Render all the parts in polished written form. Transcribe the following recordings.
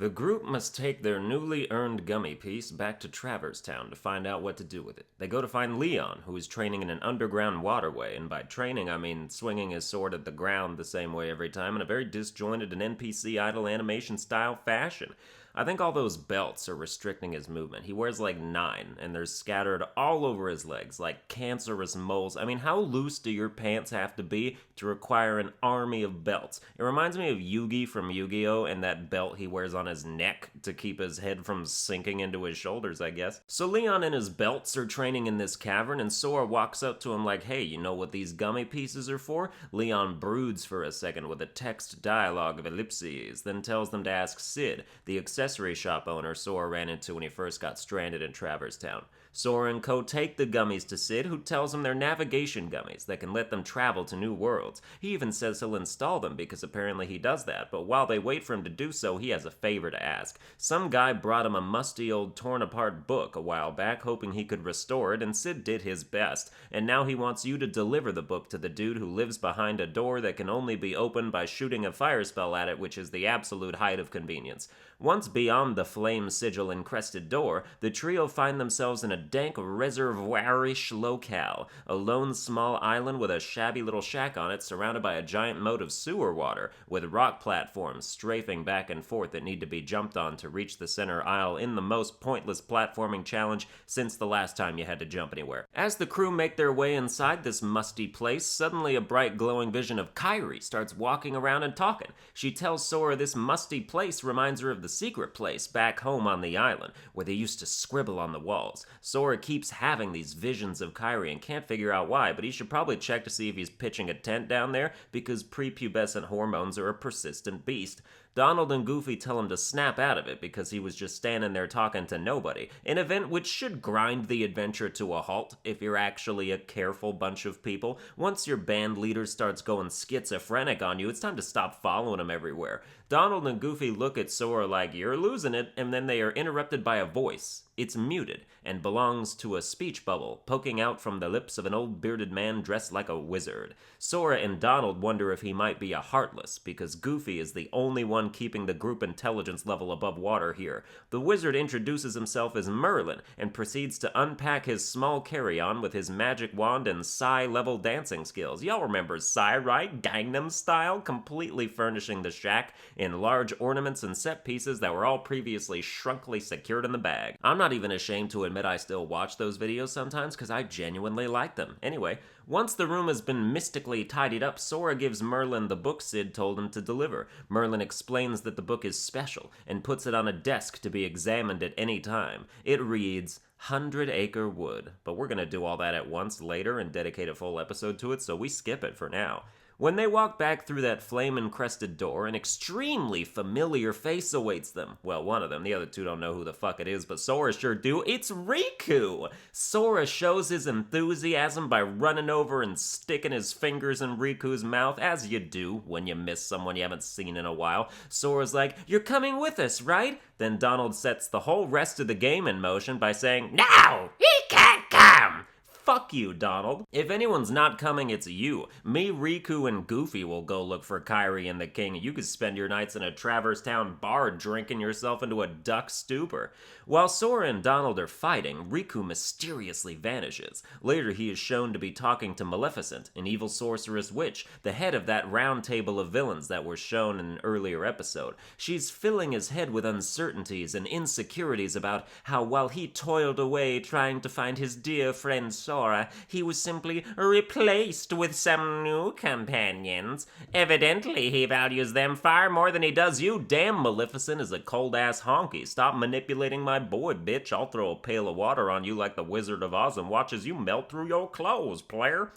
The group must take their newly earned gummy piece back to Traverse Town to find out what to do with it. They go to find Leon, who is training in an underground waterway, and by training I mean swinging his sword at the ground the same way every time in a very disjointed and NPC idle animation style fashion. I think all those belts are restricting his movement. He wears like 9, and they're scattered all over his legs like cancerous moles. I mean, how loose do your pants have to be to require an army of belts? It reminds me of Yugi from Yu-Gi-Oh! And that belt he wears on his neck to keep his head from sinking into his shoulders, I guess. So Leon and his belts are training in this cavern, and Sora walks up to him like, hey, you know what these gummy pieces are for? Leon broods for a second with a text dialogue of ellipses, then tells them to ask Sid, the accessory shop owner Sora ran into when he first got stranded in Traverse Town. Sora and Co. take the gummies to Sid, who tells them they're navigation gummies that can let them travel to new worlds. He even says he'll install them because apparently he does that, but while they wait for him to do so, he has a favor to ask. Some guy brought him a musty old torn-apart book a while back, hoping he could restore it, and Sid did his best, and now he wants you to deliver the book to the dude who lives behind a door that can only be opened by shooting a fire spell at it, which is the absolute height of convenience. Once beyond the flame sigil-encrusted door, the trio find themselves in a dank reservoir-ish locale, a lone small island with a shabby little shack on it surrounded by a giant moat of sewer water, with rock platforms strafing back and forth that need to be jumped on to reach the center aisle in the most pointless platforming challenge since the last time you had to jump anywhere. As the crew make their way inside this musty place, suddenly a bright glowing vision of Kairi starts walking around and talking. She tells Sora this musty place reminds her of the secret place back home on the island, where they used to scribble on the walls. Sora keeps having these visions of Kairi and can't figure out why, but he should probably check to see if he's pitching a tent down there, because prepubescent hormones are a persistent beast. Donald and Goofy tell him to snap out of it because he was just standing there talking to nobody, an event which should grind the adventure to a halt if you're actually a careful bunch of people. Once your band leader starts going schizophrenic on you, it's time to stop following him everywhere. Donald and Goofy look at Sora like, you're losing it, and then they are interrupted by a voice. It's muted, and belongs to a speech bubble, poking out from the lips of an old bearded man dressed like a wizard. Sora and Donald wonder if he might be a Heartless, because Goofy is the only one keeping the group intelligence level above water here. The wizard introduces himself as Merlin, and proceeds to unpack his small carry-on with his magic wand and Psy-level dancing skills. Y'all remember Psy, right? Gangnam Style, completely furnishing the shack in large ornaments and set pieces that were all previously shrunkly secured in the bag. I'm not even ashamed to admit I still watch those videos sometimes because I genuinely like them. Anyway, once the room has been mystically tidied up, Sora gives Merlin the book Sid told him to deliver. Merlin explains that the book is special and puts it on a desk to be examined at any time. It reads, 100 Acre Wood, but we're gonna do all that at once later and dedicate a full episode to it, so we skip it for now. When they walk back through that flame-encrusted door, an extremely familiar face awaits them. Well, one of them. The other two don't know who the fuck it is, but Sora sure do. It's Riku! Sora shows his enthusiasm by running over and sticking his fingers in Riku's mouth, as you do when you miss someone you haven't seen in a while. Sora's like, you're coming with us, right? Then Donald sets the whole rest of the game in motion by saying, no! He can't come! Fuck you, Donald. If anyone's not coming, it's you. Me, Riku, and Goofy will go look for Kairi and the King. You could spend your nights in a Traverse Town bar drinking yourself into a duck stupor. While Sora and Donald are fighting, Riku mysteriously vanishes. Later, he is shown to be talking to Maleficent, an evil sorceress witch, the head of that round table of villains that were shown in an earlier episode. She's filling his head with uncertainties and insecurities about how while he toiled away trying to find his dear friend Sora, he was simply replaced with some new companions. Evidently, he values them far more than he does you. Damn, Maleficent is a cold-ass honky. Stop manipulating my boy, bitch. I'll throw a pail of water on you like the Wizard of Oz and watch as you melt through your clothes, player.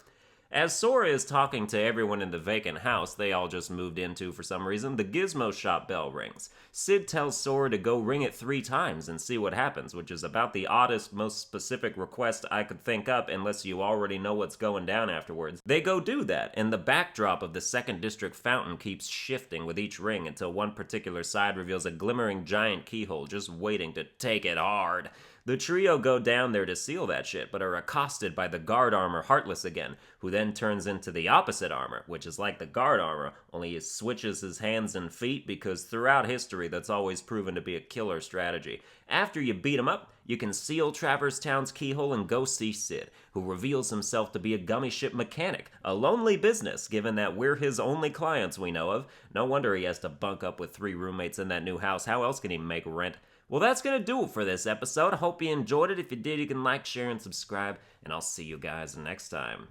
As Sora is talking to everyone in the vacant house they all just moved into for some reason, the Gizmo shop bell rings. Sid tells Sora to go ring it 3 times and see what happens, which is about the oddest, most specific request I could think up unless you already know what's going down afterwards. They go do that, and the backdrop of the 2nd District fountain keeps shifting with each ring until one particular side reveals a glimmering giant keyhole just waiting to take it hard. The trio go down there to seal that shit, but are accosted by the guard armor Heartless again, who then turns into the opposite armor, which is like the guard armor, only he switches his hands and feet because throughout history that's always proven to be a killer strategy. After you beat him up, you can seal Traverse Town's keyhole and go see Sid, who reveals himself to be a gummy ship mechanic, a lonely business given that we're his only clients we know of. No wonder he has to bunk up with 3 roommates in that new house. How else can he make rent? Well, that's going to do it for this episode. I hope you enjoyed it. If you did, you can like, share, and subscribe, and I'll see you guys next time.